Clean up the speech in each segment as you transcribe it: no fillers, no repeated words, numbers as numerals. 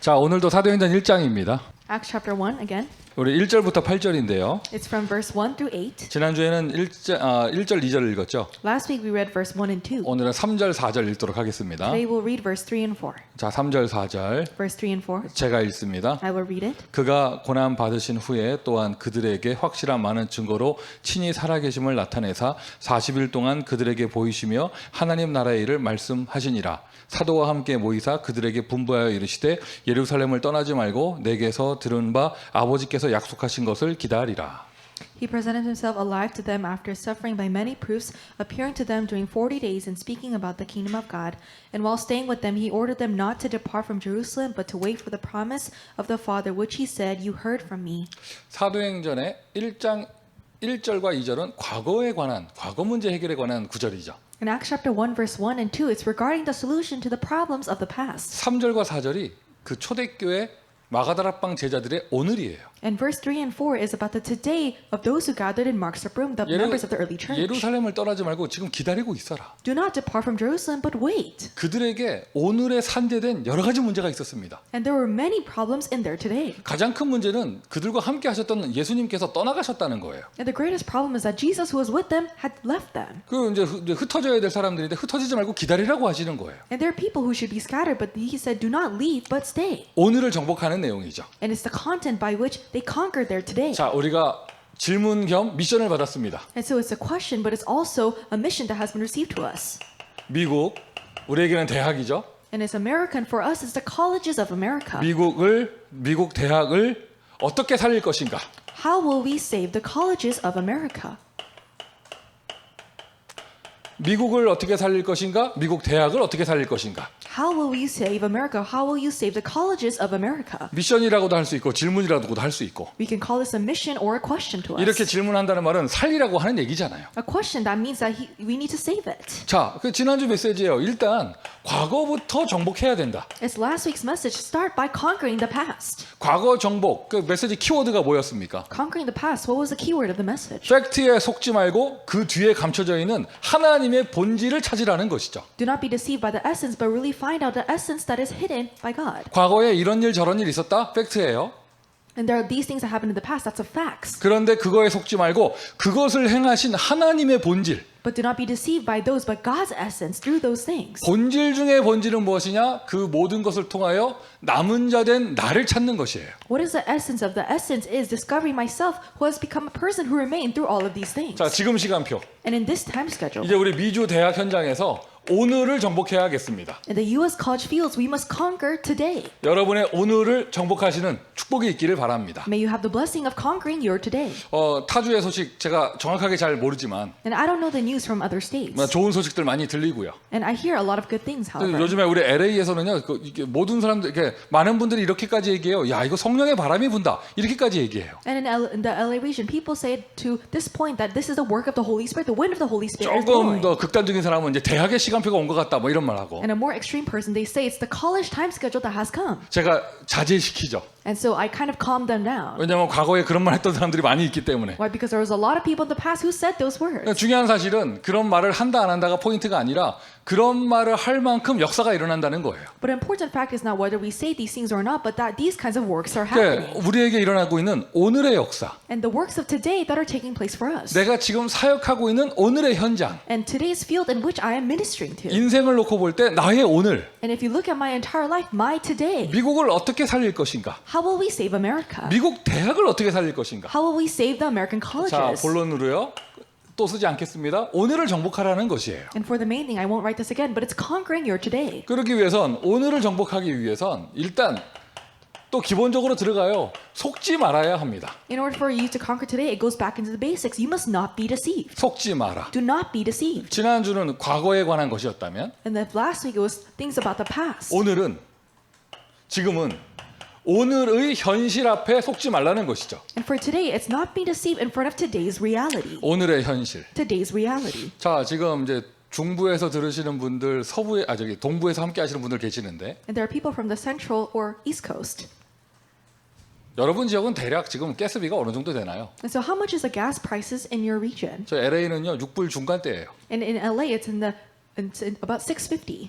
자, 오늘도 사도행전 1장입니다. Acts chapter 1 again. 우리 1절부터 8절인데요. It's from verse 1 through 8. 지난주에는 1절, 2절을 읽었죠. Last week we read verse 1 and 2. 오늘은 3절, 4절 읽도록 하겠습니다. Today we'll read verse 3 and 4. 자, 3절, 4절 Verse 3 and 4. 제가 읽습니다. I will read it. 그가 고난 받으신 후에 또한 그들에게 확실한 많은 증거로 친히 살아계심을 나타내사 40일 동안 그들에게 보이시며 하나님 나라의 일을 말씀하시니라. 사도와 함께 모이사 그들에게 분부하여 이르시되 예루살렘을 떠나지 말고 내게서 들은 바 아버지께서 약속하신 것을 기다리라. He presented himself alive to them after suffering by many proofs, appearing to them during 40 days and speaking about the kingdom of God. And while staying with them, he ordered them not to depart from Jerusalem, but to wait for the promise of the Father, which he said, "You heard from me." 사도행전의 1장 1절과 2절은 과거에 관한 과거 문제 해결에 관한 구절이죠. In Acts chapter 1 verse 1 and 2, it's regarding the solution to the problems of the past. 3절과 4절이 그 초대교회 마가다락방 제자들의 오늘이에요. And verse 3 and 4 is about the today of those who gathered in Mark's upper room, the members of the early church. 예루살렘을 떠나지 말고 지금 기다리고 있어라. Do not depart from Jerusalem, but wait. 그들에게 오늘에 산재된 여러 가지 문제가 있었습니다. And there were many problems in there today. 가장 큰 문제는 그들과 함께 하셨던 예수님께서 떠나가셨다는 거예요. And the greatest problem is that Jesus, who was with them, had left them. 그 이제 흩어져야 될 사람들인데 흩어지지 말고 기다리라고 하시는 거예요. And there are people who should be scattered, but he said, do not leave, but stay. 오늘을 정복하는 내용이죠. And it's the content by which they conquered there today. 자, 우리가 질문 겸 미션을 받았습니다. And so it's a question, but it's also a mission that has been received to us. 미국, 우리에게는 대학이죠. And it's American. For us, it's the colleges of America. 미국 대학을 어떻게 살릴 것인가? How will we save the colleges of America? 미국을 어떻게 살릴 것인가? 미국 대학을 어떻게 살릴 것인가? How will we save America? How will you save the colleges of America? 미션이라고도 할 수 있고 질문이라고도 할 수 있고. We can call this a mission or a question to us. 이렇게 질문한다는 말은 살리라고 하는 얘기잖아요. A question that means that we need to save it. 자, 그 지난주 메시지예요. 일단 과거부터 정복해야 된다. It's last week's message. Start by conquering the past. 과거 정복. 그 메시지 키워드가 뭐였습니까? Conquering the past. What was the keyword of the message? 팩트에 속지 말고 그 뒤에 감춰져 있는 하나님의 본질을 찾으라는 것이죠. Do not be deceived by the essence, but really find out the essence that is hidden by God. 과거에 이런 일 저런 일 있었다? 팩트예요. And there are these things that happened in the past. That's a facts. 그런데 그거에 속지 말고 그것을 행하신 하나님의 본질. But do not be deceived by those, but God's essence through those things. 본질 중에 본질은 무엇이냐? 그 모든 것을 통하여 남은 자 된 나를 찾는 것이에요. What is the essence of the essence is discovering myself who has become a person who remained through all of these things. 자, 지금 시간표. And in this time schedule, 이제 우리 미주 대학 현장에서 오늘을 정복해야겠습니다. in the U.S. college fields, we must conquer today. 여러분의 오늘을 정복하시는 축복이 있기를 바랍니다. May you have the blessing of conquering your today. 타주의 소식 제가 정확하게 잘 모르지만 And I don't know the news from other states. 좋은 소식들 많이 들리고요. And I hear a lot of good things, however. 요즘에 우리 LA에서는요, 이게 모든 사람들, 이렇게 많은 분들이 이렇게까지 얘기해요. 야, 이거 성령의 바람이 분다. 이렇게까지 얘기해요. And in the LA region, people say to this point that this is the work of the Holy Spirit, the wind of the Holy Spirit is 조금 blowing. 더 극단적인 사람은 이제 대학의 시간표가 온 것 같다. 뭐 이런 말 하고. And a more extreme person, they say it's the college time schedule that has come. 제가 자제시키죠. And so I kind of calmed them down. 왜냐하면 과거에 그런 말 했던 사람들이 많이 있기 때문에. Why? Because there was a lot of people in the past who said those words. 중요한 사실은 그런 말을 한다 안 한다가 포인트가 아니라 그런 말을 할 만큼 역사가 일어난다는 거예요. But an important fact is not whether we say these things or not, but that these kinds of works are happening. 우리에게 일어나고 있는 오늘의 역사. And the works of today that are taking place for us. 내가 지금 사역하고 있는 오늘의 현장. And today's field in which I am ministering to. 인생을 놓고 볼 때 나의 오늘. And if you look at my entire life, my today. 미국을 어떻게 살릴 것인가? How will we save America? 미국 대학을 어떻게 살릴 것인가? How will we save the American 자, colleges? 본론으로요. 또 쓰지 않겠습니다. 오늘을 정복하라는 것이에요. And for the main thing, I won't write this again, but it's conquering your today. 그러기 위해선 오늘을 정복하기 위해선 일단 또 기본적으로 들어가요. 속지 말아야 합니다. In order for you to conquer today, it goes back into the basics. You must not be deceived. 속지 마라. Do not be deceived. 지난주는 과거에 관한 것이었다면 And then last week, it was things about the past. 오늘은 지금은 오늘의 현실 앞에 속지 말라는 것이죠. And for today, it's not be deceived in front of today's reality. 오늘의 현실. Today's reality. 자, 지금 이제 중부에서 들으시는 분들, 동부에서 함께 하시는 분들 계시는데 And there are people from the central or east coast. 여러분 지역은 대략 지금 가스비가 어느 정도 되나요? And so how much is the gas prices in your region? 저 LA는요 6불 중간대예요. And in LA, it's in about $6.50.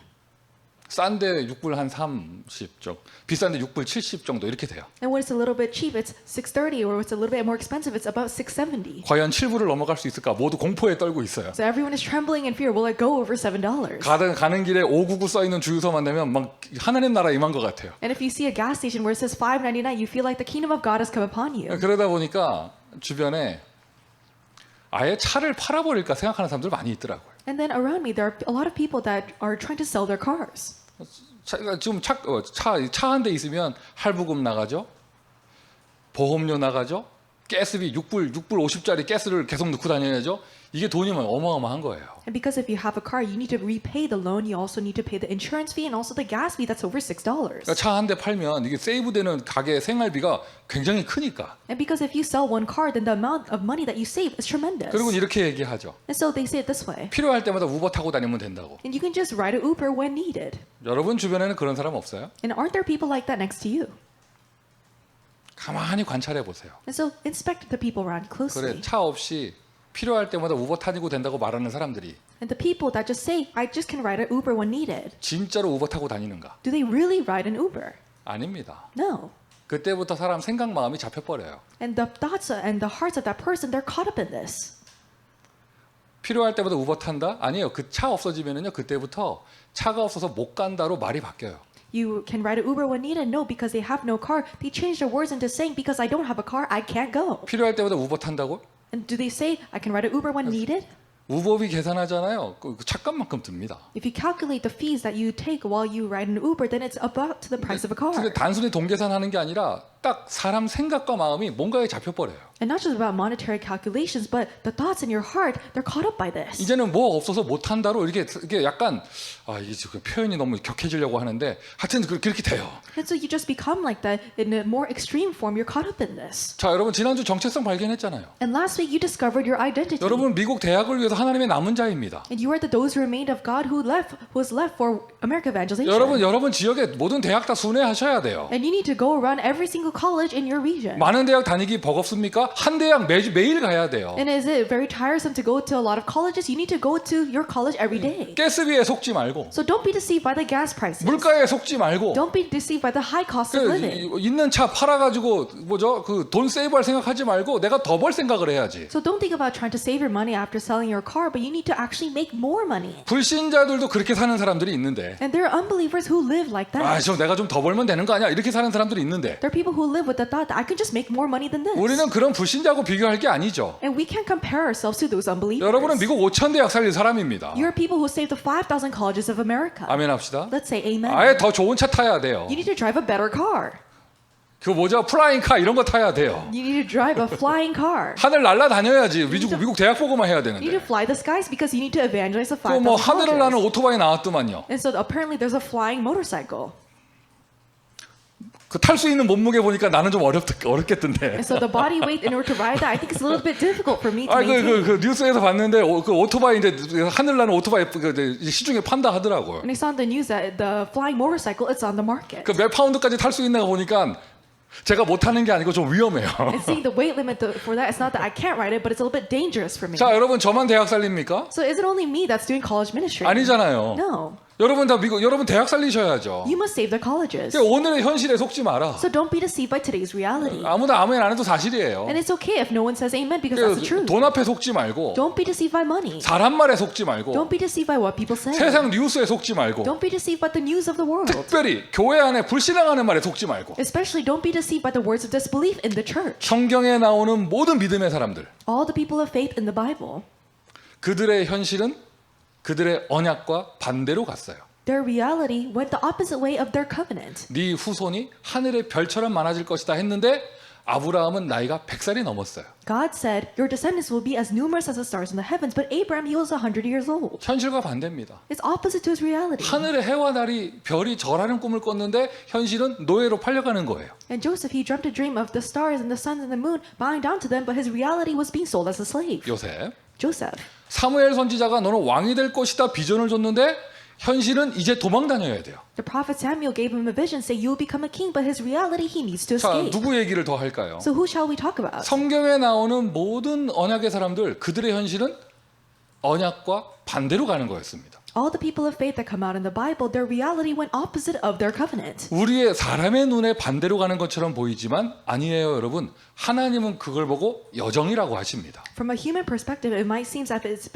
싼데 6불 한 30정, 비싼데 6불 70 정도 이렇게 돼요. And when it's a little bit cheap, it's 630, or it's a little bit more expensive, it's about 670. 과연 7불을 넘어갈 수 있을까? 모두 공포에 떨고 있어요. So everyone is trembling in fear. Will it go over $7? 가는 길에 599 써 있는 주유소만 되면 막 하나님 나라 임한 것 같아요. And if you see a gas station where it says $5.99, you feel like the kingdom of God has come upon you. 그러다 보니까 주변에 아예 차를 팔아버릴까 생각하는 사람들 많이 있더라고요. And then around me, there are a lot of people that are trying to sell their cars. 지금 차 한 대 있으면 할부금 나가죠, 보험료 나가죠, 가스비 6불 50짜리 가스를 계속 넣고 다녀야죠. 이게 돈이면 어마어마한 거예요. And because if you have a car, you need to repay the loan. You also need to pay the insurance fee and also the gas fee. That's over $6. 그러니까 차 한 대 팔면 이게 세이브되는 가게 생활비가 굉장히 크니까. And because if you sell one car, then the amount of money that you save is tremendous. 그리고 이렇게 얘기하죠. And so they say it this way. 필요할 때마다 우버 타고 다니면 된다고. And you can just ride an Uber when needed. 여러분 주변에는 그런 사람 없어요? And aren't there people like that next to you? 가만히 관찰해 보세요. And so inspect the people around closely. 그래, 차 없이 필요할 때마다 우버 타고 된다고 말하는 사람들이 And the people that just say, I just can ride an Uber when needed. 진짜로 우버 타고 다니는가? Do they really ride an Uber? 아닙니다. No. 그때부터 사람 생각 마음이 잡혀버려요. And the thoughts and the hearts of that person, they're caught up in this. 필요할 때마다 우버 탄다? 아니에요. 그 차 없어지면은요, 그때부터 차가 없어서 못 간다로 말이 바뀌어요. You can ride an Uber when needed? No, because they have no car. They change their words into saying, because I don't have a car, I can't go. 필요할 때마다 우버 탄다고? And do they say, I can ride an Uber when needed? 우버비 계산하잖아요. 그 차값만큼 듭니다. If you calculate the fees that you take while you ride an Uber, then it's about to the price of a car. 근데 단순히 돈 계산하는 게 아니라 딱 사람 생각과 마음이 뭔가에 잡혀버려요. And not just about monetary calculations, but the thoughts in your heart, they're caught up by this. 이제는 뭐 없어서 못 한다로 이게 약간 이게 지금 표현이 너무 격해지려고 하는데 하여튼 그렇게 돼요. And so you just become like that in a more extreme form. You're caught up in this. 자, 여러분 지난주 정체성 발견했잖아요. And last week you discovered your identity. 여러분 미국 대학을 위해서 하나님의 남은 자입니다. And you are those who remained of God who was left for America evangelization. 여러분 지역의 모든 대학 다 순회하셔야 돼요. And you need to go around every single college in your region. 많은 대학 다니기 버겁습니까? 한 대학 매일 가야 돼요. And is it very tiresome to go to a lot of colleges? You need to go to your college every day. 가스비에 속지 말고, So don't be deceived by the gas prices. 물가에 속지 말고, Don't be deceived by the high cost of living. 있는 차 팔아가지고 그 돈 세이브할 생각하지 말고 내가 더 벌 생각을 해야지. So don't think about trying to save your money after selling your car, but you need to actually make more money. 불신자들도 그렇게 사는 사람들이 있는데, And there are unbelievers who live like that. 내가 좀 더 벌면 되는 거 아니야? 이렇게 사는 사람들이 있는데, There are people who live with the thought that I can just make more money than this. 우리는 그런 불신자하고 비교할 게 아니죠. And we can't compare ourselves to those unbelievers. 여러분은 미국 5천 대학 살릴 사람입니다. You're people who saved the 5,000 colleges of America. 아멘 합시다. Let's say amen. 아예 더 좋은 차 타야 돼요. You need to drive a better car. 그 플라잉 카 이런 거 타야 돼요. You need to drive a flying car. 하늘 날아다녀야지. 미국 대학 보고만 해야 You need to 되는데. fly the skies because you need to evangelize the 그 5,000 하늘을 나는 colleges. 오토바이 나왔더만요. And so apparently there's a flying motorcycle. 그 탈 수 있는 몸무게 보니까 나는 좀 어렵겠던데. And so the body weight in order to ride that, I think it's a little bit difficult for me to 그 maintain. 뉴스에서 봤는데 그 오토바이인데 하늘 나는 오토바이 시중에 판다 하더라고요. And I saw on the news that the flying motorcycle, it's on the market. 그 몇 파운드까지 탈 수 있나 보니까 제가 못 타는 게 아니고 좀 위험해요. And seeing the weight limit for that, it's not that I can't ride it, but it's a little bit dangerous for me. 자, 여러분 저만 대학 살립니까? So is it only me that's doing college ministry? 아니잖아요. No. 여러분 여러분 대학 살리셔야죠. You must save the colleges. 오늘의 현실에 속지 마라. So don't be deceived by today's reality. 아무도 아멘 안 해도 사실이에요. And it's okay if no one says amen because that's the truth. 돈 앞에 속지 말고, Don't be deceived by money. 사람 말에 속지 말고, Don't be deceived by what people say. 세상 뉴스에 속지 말고, Don't be deceived by the news of the world. 특별히 교회 안에 불신앙하는 말에 속지 말고, Especially don't be deceived by the words of disbelief in the church. 성경에 나오는 모든 믿음의 사람들, All the people of faith in the Bible, 그들의 현실은 그들의 언약과 반대로 갔어요. their reality went the opposite way of their covenant. 네 후손이 하늘의 별처럼 많아질 것이다 했는데 아브라함은 나이가 100살이 넘었어요. God said, your descendants will be as numerous as the stars in the heavens, but Abraham, he was 100 years old. 현실과 반대입니다. It's opposite to his reality. 하늘의 해와 달이 별이 절하는 꿈을 꿨는데 현실은 노예로 팔려가는 거예요. And Joseph, he dreamt a dream of the stars and the sun and the moon bowing down to them, but his reality was being sold as a slave. 요셉, Joseph. 사무엘 선지자가 너는 왕이 될 것이다 비전을 줬는데 현실은 이제 도망 다녀야 돼요. The prophet Samuel gave him a vision, say you will become a king, but his reality, he needs to 자, escape. 누구 얘기를 더 할까요? So who shall we talk about? 성경에 나오는 모든 언약의 사람들 그들의 현실은 언약과 반대로 가는 거였습니다. All the people of faith that come out in the Bible, their reality went opposite of their covenant. 우리의 사람의 눈에 반대로 가는 것처럼 보이지만 아니에요, 여러분. 하나님은 그걸 보고 여정이라고 하십니다. From a human perspective, it might seem that it's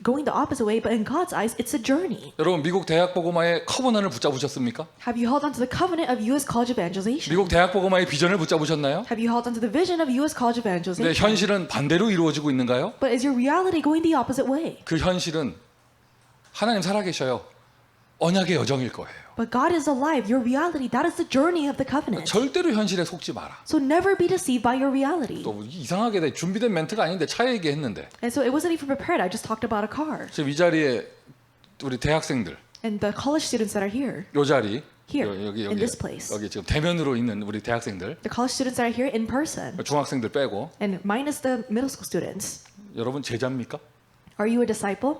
going the opposite way, but in God's eyes, it's a journey. 여러분 미국 대학 복음화의 커버넌을 붙잡으셨습니까? Have you held onto the covenant of U.S. College Evangelization? 미국 대학 복음화의 비전을 붙잡으셨나요? Have you held onto the vision of U.S. College 근데 Evangelization? 현실은 반대로 이루어지고 있는가요? But is your reality going the opposite way? 그 현실은 하나님 살아계셔요. 언약의 여정일 거예요. But God is alive. Your reality, that is the journey of the covenant. 절대로 현실에 속지 마라. So never be deceived by your reality. 또 이상하게 준비된 멘트가 아닌데 차 얘기했는데 And so it wasn't even prepared. I just talked about a car. 지금 이 자리에 우리 대학생들 And the college students that are here, 요 자리 Here, 여기 in this place. 여기 지금 대면으로 있는 우리 대학생들 the college students that are here in person, 중학생들 빼고 and minus the middle school students. 여러분 제자입니까? Are you a disciple?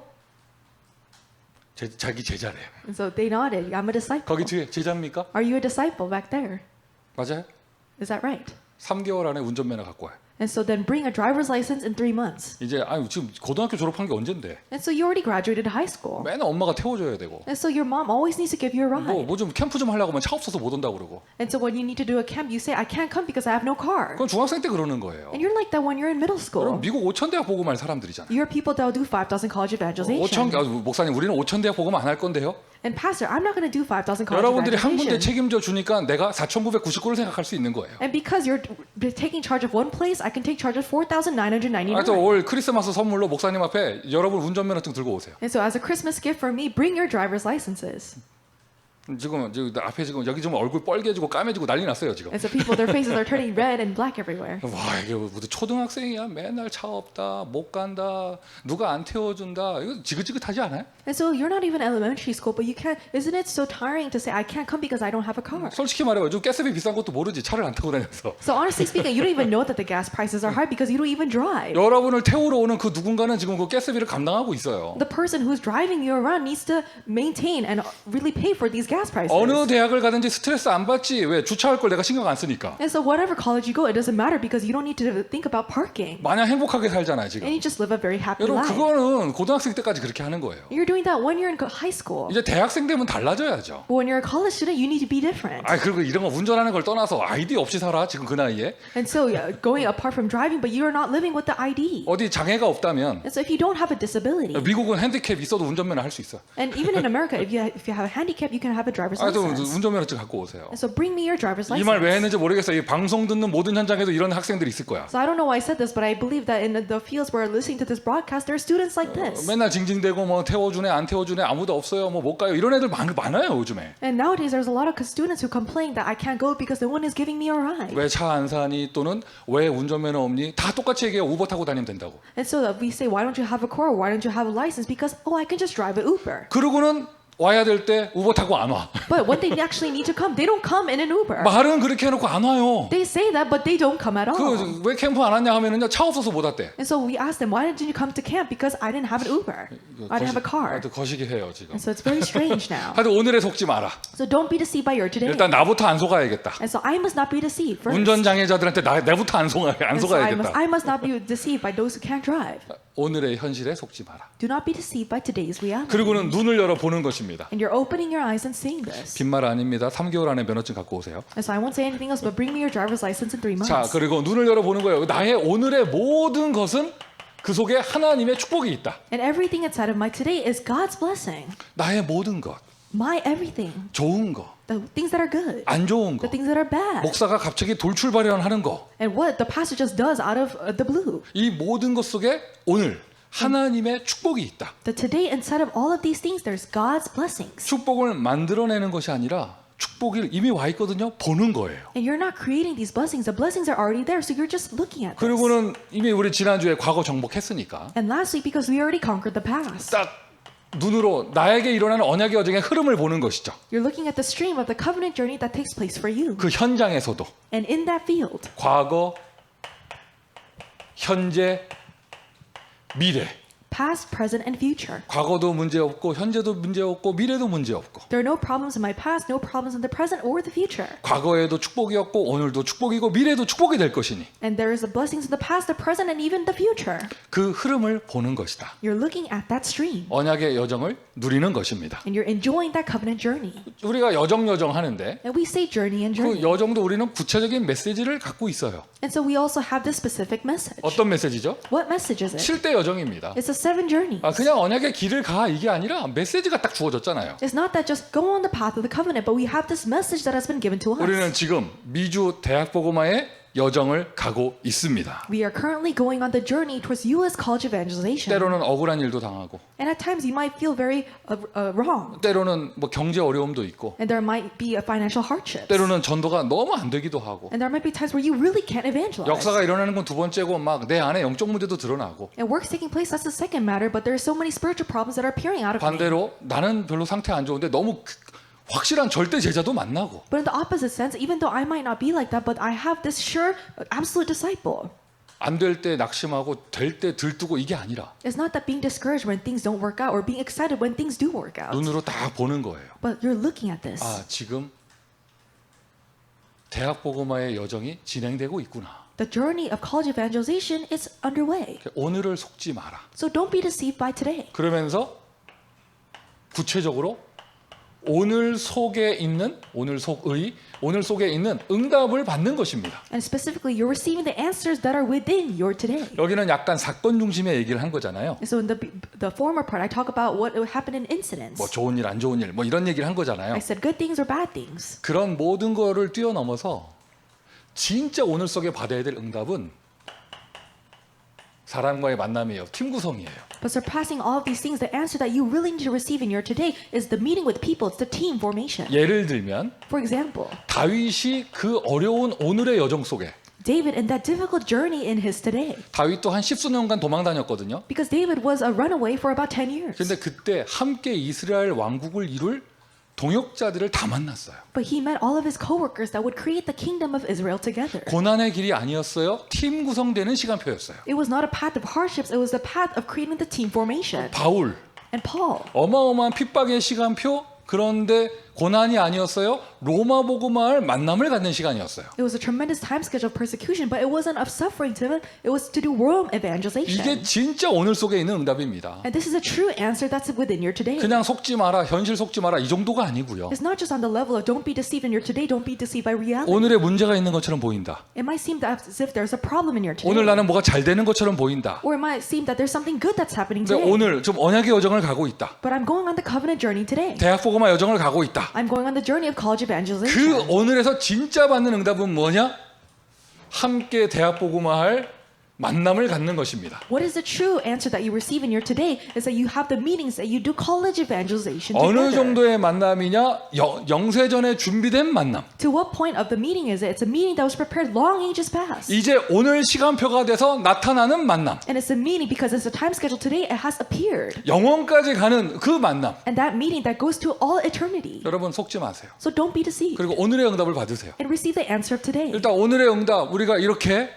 자기 제자래요. And so they nodded. I'm a disciple. 거기 뒤에 제자입니까? Are you a disciple back there? 맞아요? Is that right? 3개월 안에 운전면허 갖고 와요. And so then bring a driver's license in 3 months. 이제 아유 지금 고등학교 졸업한 게 언젠데 And so you already graduated high school. 맨날 엄마가 태워줘야 되고 And so your mom always needs to give you a ride. 뭐 좀 캠프 좀 하려고 하면 차 없어서 못 온다고 그러고 And so when you need to do a camp, you say, I can't come because I have no car. 그건 중학생 때 그러는 거예요. And you're like that when you're in middle 여러분 school. 미국 5천 대학 복음 할 사람들이잖아요. You're people that will do 5,000 college 5천 evangelization. 목사님 우리는 5천 대학 복음 안 할 건데요. And pastor, I'm not going to do 5,000 college 여러분들이 한 군데 evangelization. 책임져 주니까 내가 4,999를 생각할 수 있는 거예요. And because you're taking charge of one place, I can take charge of 4,999. 하여튼 올 크리스마스 선물로 목사님 앞에 여러분 운전면허증 들고 오세요. And so as a Christmas gift for me, bring your driver's licenses. 지금 앞에 지금 여기 좀 얼굴 빨개지고 까매지고 난리 났어요 지금. And so people, their faces are turning red and black everywhere. 와 이게 무슨 초등학생이야 맨날 차 없다 못 간다 누가 안 태워준다 이거 지긋지긋하지 않아요? And so you're not even elementary school, but you can't. Isn't it so tiring to say I can't come because I don't have a car? 솔직히 말해요 요즘 가스비 비싼 것도 모르지 차를 안 타고 다녀서. So honestly speaking, you don't even know that the gas prices are high because you don't even drive. 여러분을 태우러 오는 그 누군가는 지금 그 가스비를 감당하고 있어요. The person who's driving you around needs to maintain and really pay for these gas prices. 어느 대학을 가든지 스트레스 안 받지 왜 주차할 걸 내가 신경 안 쓰니까. And so whatever college you go, it doesn't matter because you don't need to think about parking. 마냥 행복하게 살잖아요 지금. And you just live a very happy 여러분 life. 그거는 고등학생 때까지 그렇게 하는 거예요. You're doing that when you're in high school. 이제 대학생 되면 달라져야죠. But when you're a college student, you need to be different. 아 그리고 이런 거 운전하는 걸 떠나서 아이디 없이 살아 지금 그 나이에. And so going apart from driving, but you're not living with the ID. 어디 장애가 없다면 And so if you don't have a disability, 미국은 핸디캡 있어도 운전면허 할 수 있어. and even in America, if you have a handicap, you can have a driver's 아, 또 license. 운전면허증 갖고 오세요. And so bring me your driver's 이 말 왜 license. 했는지 모르겠어요. 이 방송 듣는 모든 현장에도 이런 학생들이 있을 거야. So I don't know why I said this, but I believe that in the fields where listening to this broadcast, there are students like this. 맨날 징징대고 뭐 태워주네 안 태워주네 아무도 없어요 뭐 못 가요 이런 애들 많아요 요즘에. And nowadays, there's a lot of students who complain that I can't go because no one is giving me a ride. 왜 차 안 사니 또는 왜 운전면허 없니 다 똑같이 얘기해요. 우버 타고 다니면 된다고. And so that we say, why don't you have a car? Why don't you have a license? Because, oh, I can just drive an Uber. 그러고는 와야 될 때 우버 타고 안 와. But when they actually need to come, they don't come in an Uber. 말은 그렇게 해놓고 안 와요. They say that, but they don't come at all. 그 왜 캠프 안 왔냐 하면은요 차 없어서 못 왔대. And so we asked them, why didn't you come to camp? Because I didn't have an Uber. I didn't have a car. 거시기해요 지금. And so it's very strange now. 하여튼 오늘에 속지 마라. So don't be deceived by your today. 일단 나부터 안 속아야겠다. And so I must not be deceived first. 운전 장애자들한테 내부터 안 And so I 속아야겠다. must not be deceived by those who can't drive. 오늘의 현실에 속지 마라. Do not be deceived by today's reality. 그리고는 눈을 열어 보는 것입니다. And you're opening your eyes and seeing this. 빈말 아닙니다. 3개월 안에 면허증 갖고 오세요. And so I won't say anything else, but bring me your driver's license in 3 months. 자, 그리고 눈을 열어 보는 거예요. 나의 오늘의 모든 것은 그 속에 하나님의 축복이 있다. And everything inside of my today is God's blessing. 나의 모든 것, My everything. 좋은 거, The things that are good. 안 좋은 거, The things that are bad. 목사가 갑자기 돌출발현하는 거, And what the pastor just does out of the blue. 이 모든 것 속에 오늘 하나님의 축복이 있다. That today inside of all of these things, there's God's blessings. 축복을 만들어내는 것이 아니라 축복이 이미 와 있거든요. 보는 거예요. And you're not creating these blessings. The blessings are already there, so you're just looking at this. 그리고는 이미 우리 지난주에 과거 정복했으니까 And lastly, because we already conquered the past. 딱 눈으로 나에게 일어나는 언약의 여정의 흐름을 보는 것이죠. You're looking at the stream of the covenant journey that takes place for you. 그 현장에서도 And in that field, 과거, 현재, 미래 past, present, and future. 과거도 문제 없고 현재도 문제 없고 미래도 문제 없고 There are no problems in my past, no problems in the present or the future. 과거에도 축복이었고 오늘도 축복이고 미래도 축복이 될 것이니 And there is the blessings in the past, the present, and even the future. 그 흐름을 보는 것이다. You're looking at that stream. 언약의 여정을 누리는 것입니다. And you're enjoying that covenant journey. 우리가 여정 하는데 And we say journey and 그 journey. 여정도 우리는 구체적인 메시지를 갖고 있어요. And so we also have this specific message. 어떤 메시지죠? What message is it? 7대 여정입니다. It's a 7 journey. 그냥 언약의 길을 가 이게 아니라 메시지가 딱 주어졌잖아요. It's not that just go on the path of the covenant, but we have this message that has been given to 우리는 us. 지금 미주 대학복음화의 여정을 가고 있습니다. We are currently going on the journey towards U.S. college evangelization. 때로는 억울한 일도 당하고 And at times you might feel very wrong. 때로는 뭐 경제 어려움도 있고 And there might be a financial hardship. 때로는 전도가 너무 안 되기도 하고 And there might be times where you really can't evangelize. 역사가 일어나는 건 두 번째고 막 내 안에 영적 문제도 드러나고 And work's taking place, that's the second matter, but there are so many spiritual problems that are appearing out of me. 반대로 나는 별로 상태 안 좋은데 너무 확실한 절대 제자도 만나고 But in the opposite sense, even though I might not be like that, but I have this sure, absolute disciple. 안 될 때 낙심하고 될 때 들뜨고 이게 아니라 It's not that being discouraged when things don't work out or being excited when things do work out. 눈으로 다 보는 거예요. But you're looking at this. 지금 대학 복음화의 여정이 진행되고 있구나. The journey of college evangelization is underway. 오늘을 속지 마라. So don't be deceived by today. 그러면서 구체적으로 오늘 속에 있는 오늘 속에 있는 응답을 받는 것입니다. And specifically, you're receiving the answers that are within your today. 여기는 약간 사건 중심의 얘기를 한 거잖아요. And so in the former part, I talk about what happened in incidents. 뭐 좋은 일, 안 좋은 일, 뭐 이런 얘기를 한 거잖아요. I said good things or bad things. 그런 모든 거를 뛰어넘어서 진짜 오늘 속에 받아야 될 응답은 사람과의 만남이에요. 팀 구성이에요. But surpassing all of these things, the answer that you really need to receive in your today is the meeting with people. It's the team formation. 예를 들면 For example, 다윗이 그 어려운 오늘의 여정 속에 David in that difficult journey in his today. 다윗도 한 10수년간 도망 다녔거든요. Because David was a runaway for about 10 years. 근데 그때 함께 이스라엘 왕국을 이룰 동역자들을 다 만났어요. But he met all of his co-workers that would create the kingdom of Israel together. 고난의 길이 아니었어요. 팀 구성되는 시간표였어요. It was not a path of hardships. It was the path of creating the team formation. 바울 And Paul. 어마어마한 픽박의 시간표. 그런데 고난이 아니었어요. 로마 복음화를 만남을 갖는 시간이었어요. It was a tremendous time schedule of persecution, but it wasn't of suffering to him. It was to do Rome evangelization. 이게 진짜 오늘 속에 있는 응답입니다. And this is a true answer that's within your today. 그냥 속지 마라, 현실 속지 마라 이 정도가 아니고요. It's not just on the level of don't be deceived in your today, don't be deceived by reality. 오늘의 문제가 있는 것처럼 보인다. It might seem that as if there's a problem in your today. 오늘 나는 뭐가 잘 되는 것처럼 보인다. Or it might seem that there's something good that's happening 근데 today. 오늘 좀 언약의 여정을 가고 있다. But I'm going on the covenant journey today. 대학 복음화 여정을 가고 있다. I'm going on the journey of college evangelization. 그 오늘에서 진짜 받는 응답은 뭐냐? 함께 대학 복음화할 만남을 갖는 것입니다. What is the true answer that you receive in your today is that you have the meetings that you do college evangelization 어느 together. 정도의 만남이냐? 영세전에 준비된 만남. To what point of the meeting is it? It's a meeting that was prepared long ages past. 이제 오늘 시간표가 돼서 나타나는 만남. And it's a meeting because it's a time schedule today, it has appeared. 영원까지 가는 그 만남. And that meeting that goes to all eternity. 여러분 속지 마세요. So don't be deceived 그리고 오늘의 응답을 받으세요. and receive the answer of today. 일단 오늘의 응답 우리가 이렇게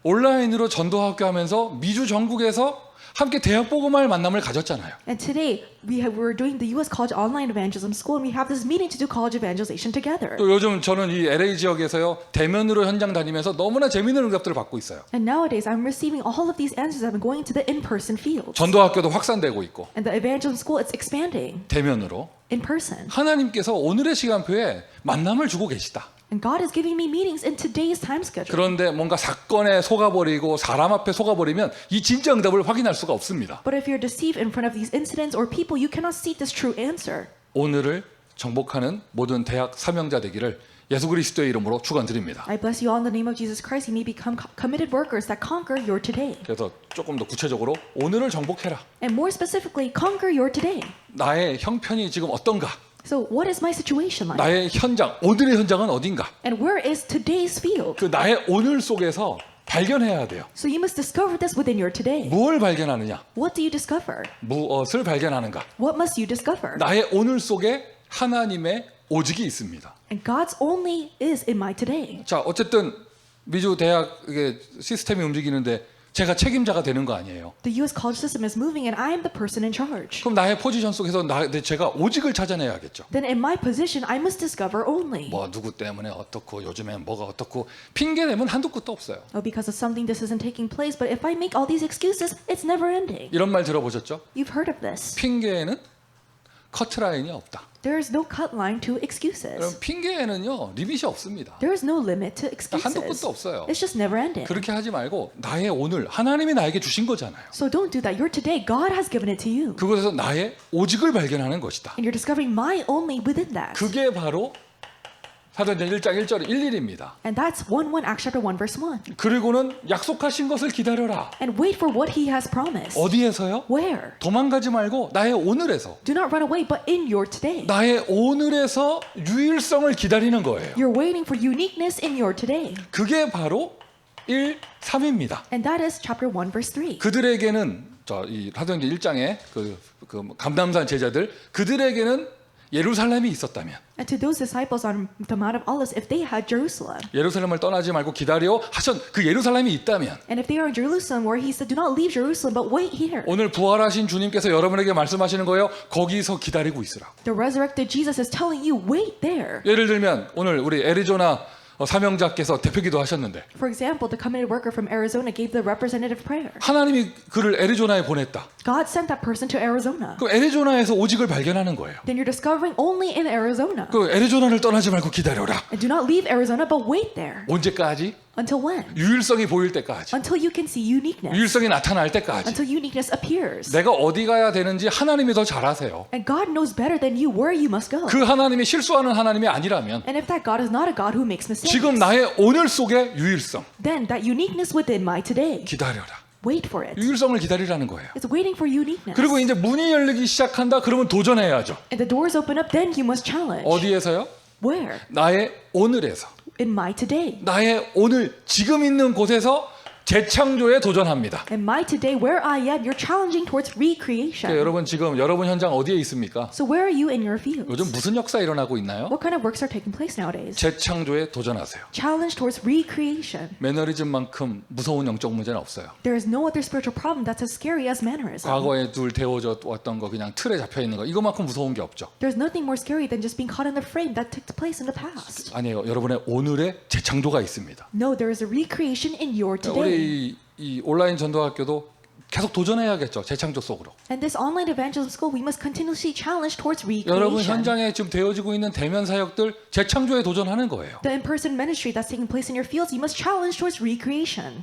온라인으로 전도학교 하면서 미주 전국에서 함께 대학 복음화의 만남을 가졌잖아요. And today we're doing the U.S. College Online Evangelism School, and we have this meeting to do college evangelization together. 또 요즘 저는 이 LA 지역에서요 대면으로 현장 다니면서 너무나 재미있는 응답들을 받고 있어요. And nowadays I'm receiving all of these answers. I've been going to the in-person fields. 전도학교도 확산되고 있고 And the evangelism school, it's expanding 대면으로 in person. 하나님께서 오늘의 시간표에 만남을 주고 계시다. And God is giving me meetings in today's time schedule. 그런데 뭔가 사건에 속아버리고 사람 앞에 속아버리면 이 진짜 응답을 확인할 수가 없습니다. But if you're deceived in front of these incidents or people, you cannot see this true answer. 오늘을 정복하는 모든 대학 사명자 되기를 예수 그리스도의 이름으로 축원드립니다. I bless you all in the name of Jesus Christ. You may become committed workers that conquer your today. 그래서 조금 더 구체적으로 오늘을 정복해라. And more specifically, conquer your today. 나의 형편이 지금 어떤가? So what is my situation like? 나의 현장, 오늘의 현장은 어딘가? And where is today's field? 그 나의 오늘 속에서 발견해야 돼요. So you must discover this within your today. 뭘 발견하느냐? What do you discover? 무엇을 발견하는가? What must you discover? 나의 오늘 속에 하나님의 오직이 있습니다. And God's only is in my today. 자, 어쨌든 미주 대학 이게 시스템이 움직이는데 제가 책임자가 되는 거 아니에요. The U.S. college system is moving and I am the person in charge. 그럼 나의 포지션 속에서 제가 오직을 찾아내야겠죠. Then in my position, I must discover only. 뭐 누구 때문에 어떻고 요즘엔 뭐가 어떻고 핑계 내면 한두 끝도 없어요. Oh, because of something this isn't taking place, but if I make all these excuses, it's never ending. 이런 말 들어보셨죠? You've heard of this. 핑계에는 커트라인이 없다. There is no cut line to 그럼 excuses. 핑계에는요 리밋이 없습니다. There is no limit to 한도 excuses. 끝도 없어요. It's just never ending. 그렇게 하지 말고 나의 오늘 하나님이 나에게 주신 거잖아요. So don't do that. Your today, God has given it to you. 그곳에서 나의 오직을 발견하는 것이다. And you're discovering my only within that. 그게 바로 사도행전 1장 1절 11입니다. And that's 1:1 Acts chapter 1 verse 1. 그리고는 약속하신 것을 기다려라. And wait for what he has promised. 어디에서요? Where? 도망가지 말고 나의 오늘에서 Do not run away, but in your today. 나의 오늘에서 유일성을 기다리는 거예요. You're waiting for uniqueness in your today. 그게 바로 1, 3입니다. And that is chapter 1 verse 3. 그들에게는 이 사도행전 1장에 그 감람산 제자들 그들에게는 예루살렘이 있었다면 And to those disciples on the Mount of Olives, if they had Jerusalem, 예루살렘을 떠나지 말고 기다려 하신 그 예루살렘이 있다면 and if they are in Jerusalem where he said, do not leave Jerusalem, but wait here. 오늘 부활하신 주님께서 여러분에게 말씀하시는 거예요. 거기서 기다리고 있으라. The resurrected Jesus is telling you, wait there. 예를 들면 오늘 우리 애리조나 사명자께서 대표기도 하셨는데 For example, the committed worker from Arizona gave the representative prayer. 하나님이 그를 애리조나에 보냈다. God sent that person to Arizona. 그럼 애리조나에서 오직을 발견하는 거예요. Then you're discovering only in Arizona. 그 애리조나를 떠나지 말고 기다려라. And do not leave Arizona, but wait there. 언제까지? Until when? 유일성이 보일 때까지. Until you can see uniqueness. 유일성이 나타날 때까지. Until uniqueness appears. 내가 어디 가야 되는지 하나님이 더 잘 아세요. And God knows better than you where you must go. 그 하나님이 실수하는 하나님이 아니라면 And if that God is not a God who makes mistakes, 지금 나의 오늘 속의 유일성 then that uniqueness within my today, 기다려라. wait for it. 유일성을 기다리라는 거예요. It's waiting for uniqueness. 그리고 이제 문이 열리기 시작한다. 그러면 도전해야죠. And the doors open up, then you must challenge. 어디에서요? Where? 나의 오늘에서. In my today. 나의 오늘 지금 있는 곳에서 재창조에 도전합니다. In my today, where I am, you're challenging towards recreation. 여러분 지금 여러분 현장 어디에 있습니까? So where are you in your fields? 요즘 무슨 역사 일어나고 있나요? What kind of works are taking place nowadays? 재창조에 도전하세요. Challenge towards recreation. 매너리즘만큼 무서운 영적 문제는 없어요. There is no other spiritual problem that's as scary as mannerism. 과거에 둘 데워져 왔던 거 그냥 틀에 잡혀 있는 거 이거만큼 무서운 게 없죠. There's nothing more scary than just being caught in the frame that took place in the past. 아니에요. 여러분의 오늘의 재창조가 있습니다. No, there is a recreation in your today. 우리 이 온라인 전도학교도 계속 도전해야겠죠. 재창조 속으로. And this online evangelism school, we must continuously challenge towards 여러분 recreation. 현장에 지금 되어지고 있는 대면 사역들 재창조에 도전하는 거예요. The in-person ministry that's taking place in your fields, you must challenge towards recreation.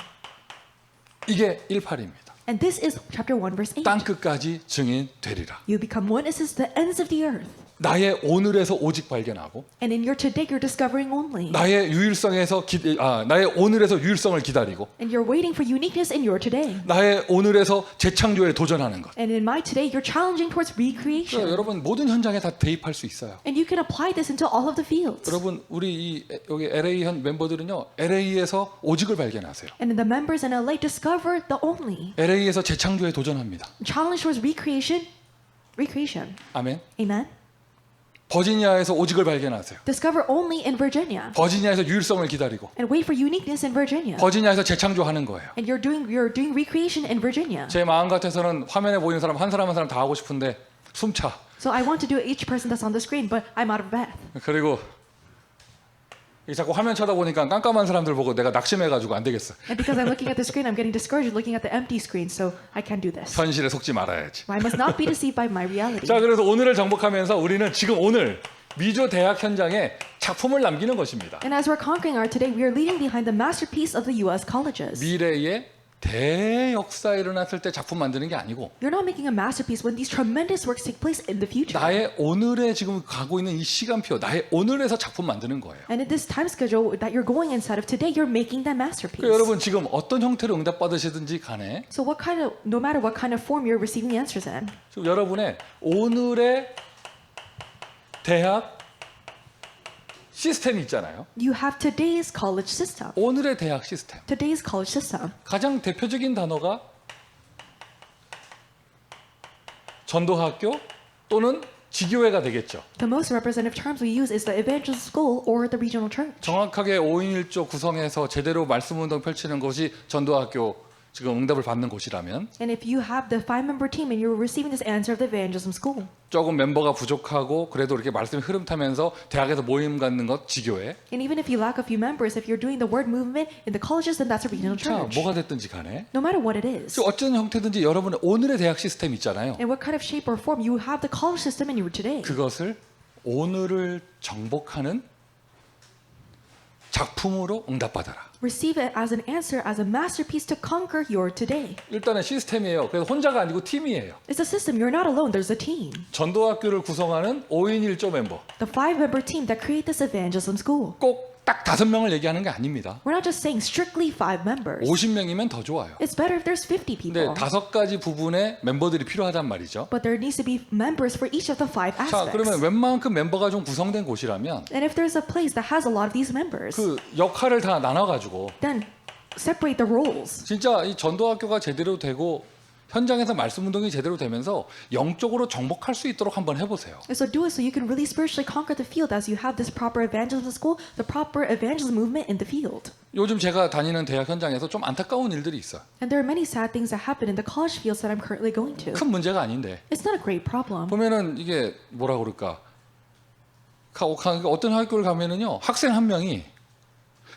이게 1:8입니다. And this is chapter 1 verse 8. 땅 끝까지 증인 되리라. You become witnesses to the ends of the earth. 나의 오늘에서 오직 발견하고 And in your today, you're discovering only. 나의 유일성에서 나의 오늘에서 유일성을 기다리고 And you're waiting for uniqueness in your today. 나의 오늘에서 재창조에 도전하는 것. And in my today, you're challenging towards recreation. 여러분 모든 현장에 다 대입할 수 있어요. And you can apply this into all of the fields. 여러분 우리 여기 LA 현 멤버들은요 LA에서 오직을 발견하세요. And in the members in LA, discover the only. LA에서 재창조에 도전합니다. Challenge towards recreation. Recreation. 아멘. Amen. 버지니아에서 오직을 발견하세요. Discover only in Virginia. 버지니아에서 유일성을 기다리고 And wait for uniqueness in Virginia. 버지니아에서 재창조하는 거예요. And you're doing recreation in Virginia. 제 마음 같아서는 화면에 보이는 사람 한 사람 다 하고 싶은데 숨차. So I want to do each person that's on the screen, but I'm out of breath. 그리고 이 자꾸 화면 쳐다보니까 깜깜한 사람들 보고 내가 낙심해가지고 안 되겠어. And because I'm looking at the screen, I'm getting discouraged looking at the empty screen, so I can't do this. 현실에 속지 말아야지. I must not be deceived by my reality. 자, 그래서 오늘을 정복하면서 우리는 지금 오늘 미조 대학 현장에 작품을 남기는 것입니다. And as we're conquering our today, we are leaving behind the masterpiece of the U.S. colleges. 미래에 대역사 일어났을 때 작품 만드는 게 아니고 You're not making a masterpiece when these tremendous works take place in the future. 나의 오늘에 지금 가고 있는 이 시간표, 나의 오늘에서 작품 만드는 거예요. And in this time schedule that you're going inside of today, you're making that masterpiece. 그러니까 여러분 지금 어떤 형태로 응답 받으시든지 간에 So no matter what kind of form you're receiving the answers in, 지금 여러분의 오늘의 대학 시스템이 있잖아요. you have today's college system. 오늘의 대학 시스템. Today's college system. 가장 대표적인 단어가 전도학교 또는 지교회가 되겠죠. The most representative terms we use is the evangelical school or the regional church. 정확하게 5인 1조 구성해서 제대로 말씀 운동 펼치는 것이 전도학교 지금 응답을 받는 곳이라면 And if you have the 5-member team and you're receiving this answer of the evangelism school, 조금 멤버가 부족하고 그래도 이렇게 말씀이 흐름 타면서 대학에서 모임 갖는 것 지교회. and even if you lack a few members, if you're doing the word movement in the colleges, then that's a regional 자, church. 뭐가 됐든지 간에 No matter what it is, 어떤 형태든지 여러분의 오늘의 대학 시스템 있잖아요. and what kind of shape or form you have the college system in you today. 그것을 오늘을 정복하는 작품으로 응답받아라. Receive it as an answer, as a masterpiece to conquer your today. 일단은 시스템이에요. 그래서 혼자가 아니고 팀이에요. It's a system. You're not alone. There's a team. 전도학교를 구성하는 5인 1조 멤버. The 5-member team that create this evangelism school. 꼭 딱 5명을 얘기하는 게 아닙니다. We're not just saying strictly 5 members. 50명이면 더 좋아요. It's better if there's 50 근데 people. 5가지 부분의 멤버들이 필요하단 말이죠. But there needs to be members for each of the 5 자, 그러면 aspects. 웬만큼 멤버가 좀 구성된 곳이라면 And if there's a place that has a lot of these members, 그 역할을 다 나눠가지고 then separate the roles. 진짜 이 전도학교가 제대로 되고 현장에서 말씀 운동이 제대로 되면서 영적으로 정복할 수 있도록 한번 해보세요. And so do it so you can really spiritually conquer the field as you have this proper evangelism school, the proper evangelism movement in the field. 요즘 제가 다니는 대학 현장에서 좀 안타까운 일들이 있어요. And there are many sad things that happen in the college fields that I'm currently going to. 큰 문제가 아닌데 It's not a great problem. 보면은 이게 뭐라 그럴까? 어떤 학교를 가면은요 학생 한 명이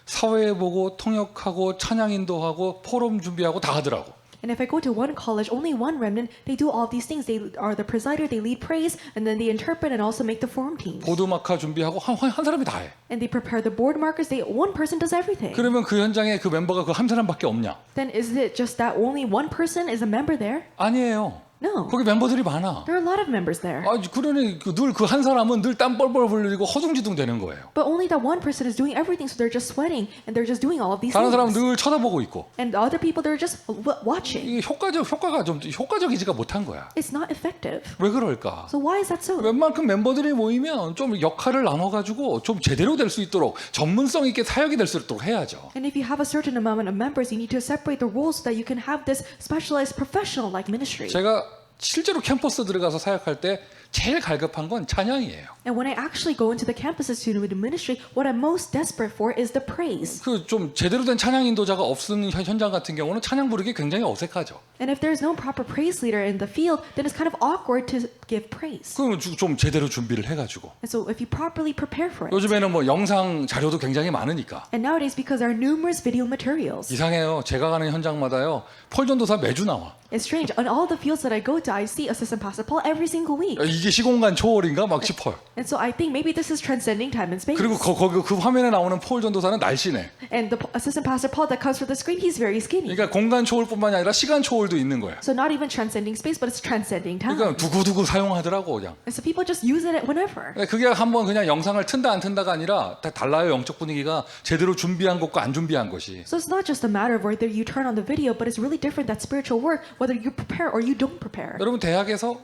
사회 보고 통역하고 찬양 인도하고 포럼 준비하고 다 하더라고. And if I go to one college, only one remnant, they do all these things. They are the presider, they lead praise, and then they interpret and also make the forum teams. 보드마카 준비하고 한 사람이 다 해. And they prepare the board markers. One person does everything. 그러면 그 현장에 그 멤버가 그 한 사람밖에 없냐? Then is it just that only one person is a member there? 아니에요. No. 거기 멤버들이 많아. There are a lot of members there. 아, 그러니 늘 그 한 사람은 늘 땀 뻘뻘 흘리고 허둥지둥 되는 거예요. But only that one person is doing everything, so they're just sweating and they're just doing all of these 다른 사람은 things. 늘 쳐다보고 있고. And the other people, they're just watching. 이게 효과가 좀 효과적이지가 못한 거야. It's not effective. 왜 그럴까? So why is that so? 웬만큼 멤버들이 모이면 좀 역할을 나눠가지고 좀 제대로 될 수 있도록 전문성 있게 사역이 될 수 있도록 해야죠. And if you have a certain amount of members, you need to separate the roles so that you can have this specialized professional-like ministry. 제가 실제로 캠퍼스 들어가서 사역할 때 제일 갈급한 건 찬양이에요. And when I actually go into the campuses to do the ministry, what I'm most desperate for is the praise. 그 좀 제대로 된 찬양 인도자가 없는 현장 같은 경우는 찬양 부르기 굉장히 어색하죠. And if there's no proper praise leader in the field, then it's kind of awkward to give praise. 그럼 좀 제대로 준비를 해가지고. And so if you properly prepare for it. 요즘에는 뭐 영상 자료도 굉장히 많으니까. And nowadays, because there are numerous video materials, 이상해요. 제가 가는 현장마다요 폴전도사 매주 나와. it's strange. On all the fields that I go to, I see Assistant Pastor Paul every single week. 이게 시공간 초월인가 막 싶어요. And so I think maybe this is transcending time and space. 그리고 거기 그 화면에 나오는 폴 전도사는 날씬해. And the Assistant Pastor Paul that comes for the screen, he's very skinny. 그러니까 공간 초월뿐만이 아니라 시간 초월도 있는 거야. So not even transcending space, but it's transcending time. 그러니까 두고두고 사용하더라고 그냥. And so people just use it whenever. 근데 그게 한번 그냥 영상을 튼다 안 튼다가 아니라 다 달라요. 영적 분위기가 제대로 준비한 것과 안 준비한 것이. So it's not just a matter of whether you turn on the video, but it's really different, that spiritual work, whether you prepare or you don't prepare. 여러분 대학에서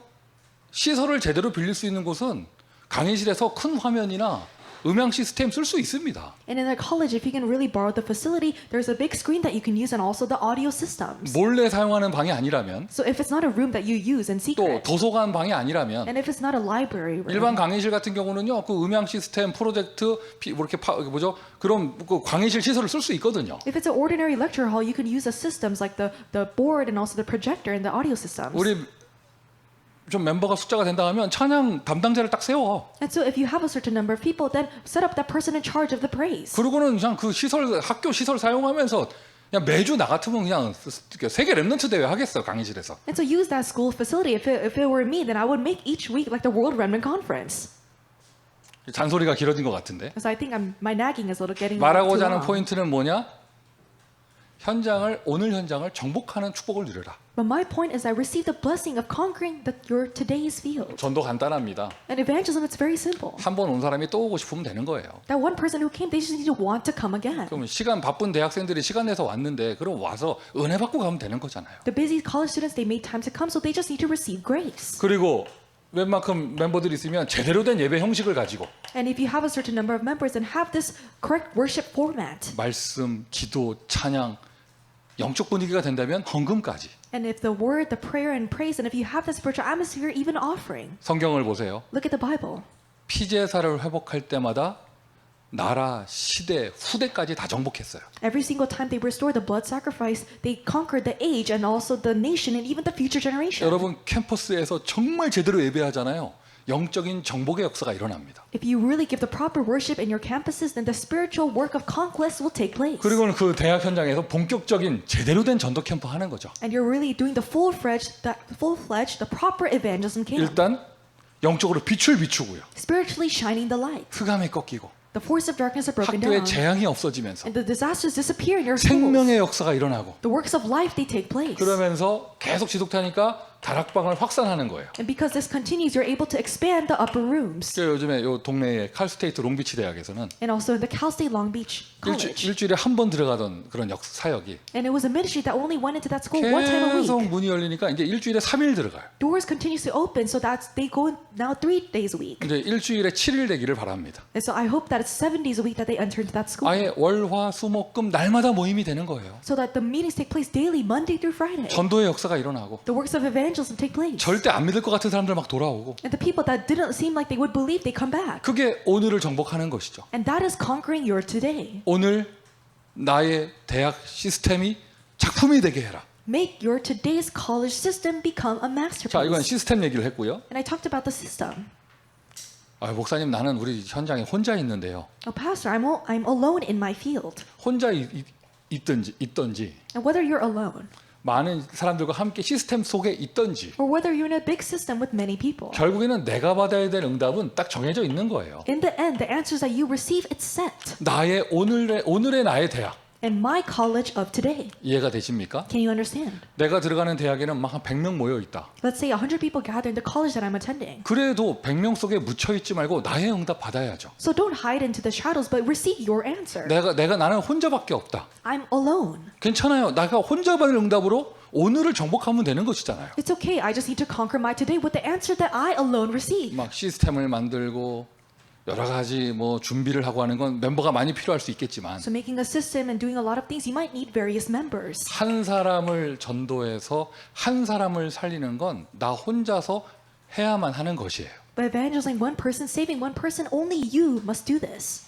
시설을 제대로 빌릴 수 있는 곳은 강의실에서 큰 화면이나 음향 시스템 쓸 수 있습니다. And in a college, if you can really borrow the facility, there's a big screen that you can use and also the audio systems. 몰래 사용하는 방이 아니라면 So if it's not a room that you use in 또 secret, 도서관 방이 아니라면 and if it's not a library room, 일반 강의실 같은 경우는요. 그 음향 시스템 프로젝트 뭐 이렇게 뭐죠? 그런 그 강의실 시설을 쓸 수 있거든요. if it's an ordinary lecture hall, you can use the systems like the board and also the projector and the audio systems. 우리 좀 멤버가 숫자가 된다 하면 찬양 담당자를 딱 세워. And so if you have a certain number of people, then set up that person in charge of the praise. 그러고는 그냥 그 시설 학교 시설 사용하면서 그냥 매주 나 같으면 그냥 세계 랩런트 대회 하겠어 강의실에서. And so use that school facility. If it were me, then I would make each week like the World Remnant Conference. 잔소리가 길어진 것 같은데. So I think my nagging is a little getting a little too 말하고자 하는 long. 포인트는 뭐냐? 오늘 현장을 정복하는 축복을 누려라. But my point is I receive the blessing of conquering your today's field. 전도 간단합니다. And evangelism, it's very simple. 한 번 온 사람이 또 오고 싶으면 되는 거예요. That one person who came, they just need to want to come again. 그럼 시간 바쁜 대학생들이 시간 내서 왔는데 그럼 와서 은혜 받고 가면 되는 거잖아요. The busy college students, they made time to come, so they just need to receive grace. 그리고 웬만큼 멤버들이 있으면 제대로 된 예배 형식을 가지고 And if you have a certain number of members and have this correct worship format, 말씀, 기도, 찬양, 영적 분위기가 된다면 헌금까지. and if the word, the prayer, and praise, and if you have the spiritual atmosphere, even offering, 성경을 보세요. look at the Bible. 피제사를 회복할 때마다 나라, 시대, 후대까지 다 정복했어요. Every single time they restored the blood sacrifice, they conquered the age and also the nation and even the future generation. 여러분 캠퍼스에서 정말 제대로 예배하잖아요. 영적인 정복의 역사가 일어납니다. If you really give the proper worship in your campuses, then the spiritual work of conquest will take place. 그리고는 그 대학 현장에서 본격적인 제대로 된 전도 캠프 하는 거죠. And you're really doing the full-fledged, the proper evangelism camp. 일단 영적으로 빛을 비추고요. Spiritually shining the light. 흑암이 꺾이고 The force of darkness are broken 학교에 down. 재앙이 없어지면서 And the disasters disappear in your schools. 생명의 역사가 일어나고 The works of life, they take place. 그러면서 계속 지속하니까 다락방을 확산하는 거예요. And because this continues, you're able to expand the upper rooms. 요즘에 요 동네의 칼스테이트 롱비치 대학에서는 And also in the Cal State Long Beach College. 일주일에 한 번 들어가던 그런 사역이 And it was a ministry that only went into that school one time a 계속 week. 문이 열리니까 이제 일주일에 3일 들어가요. Doors continues to open, so that they go in now 3 days a week. 이제 일주일에 7일 되기를 바랍니다. And so I hope that it's 7 days a week that they enter into that school. 아예 월화수목금 날마다 모임이 되는 거예요. So that the meetings take place daily, Monday through Friday. 전도의 역사가 일어나고 The works of evangelism take place. 절대 안 믿을 것 같은 사람들 막 돌아오고 And the people that didn't seem like they would believe, they come back. 그게 오늘을 정복하는 것이죠. And that is conquering your today. 오늘 나의 대학 시스템이 작품이 되게 해라. Make your today's college system become a 자, 이건 masterpiece. 시스템 얘기를 했고요. And I talked about the system. 목사님 나는 우리 현장에 혼자 있는데요. Oh, Pastor, I'm alone in my field. 혼자 있든지 And whether you're alone, 많은 사람들과 함께 시스템 속에 있든지 or whether you're in a big system with many people, 결국에는 내가 받아야 될 응답은 딱 정해져 있는 거예요. in the end, the answers that you receive, it's set. 나의 오늘의 나의 대학 And my college of today. 이해가 되십니까? Can you understand? 내가 들어가는 대학에는 막 한 100명 모여 있다. Let's say 100 people gather in the college that I'm attending. 그래도 100명 속에 묻혀 있지 말고 나의 응답 받아야죠. So don't hide into the shadows, but receive your answer. 나는 혼자밖에 없다. I'm alone. 괜찮아요. 내가 혼자 받을 응답으로 오늘을 정복하면 되는 것이잖아요. It's okay. I just need to conquer my today with the answer that I alone receive. 막 시스템을 만들고 여러 가지 뭐 준비를 하고 하는 건 멤버가 많이 필요할 수 있겠지만 So making a system and doing a lot of things, you might need various members. 한 사람을 전도해서 한 사람을 살리는 건 나 혼자서 해야만 하는 것이에요. By evangelizing one person, saving one person, only you must do this.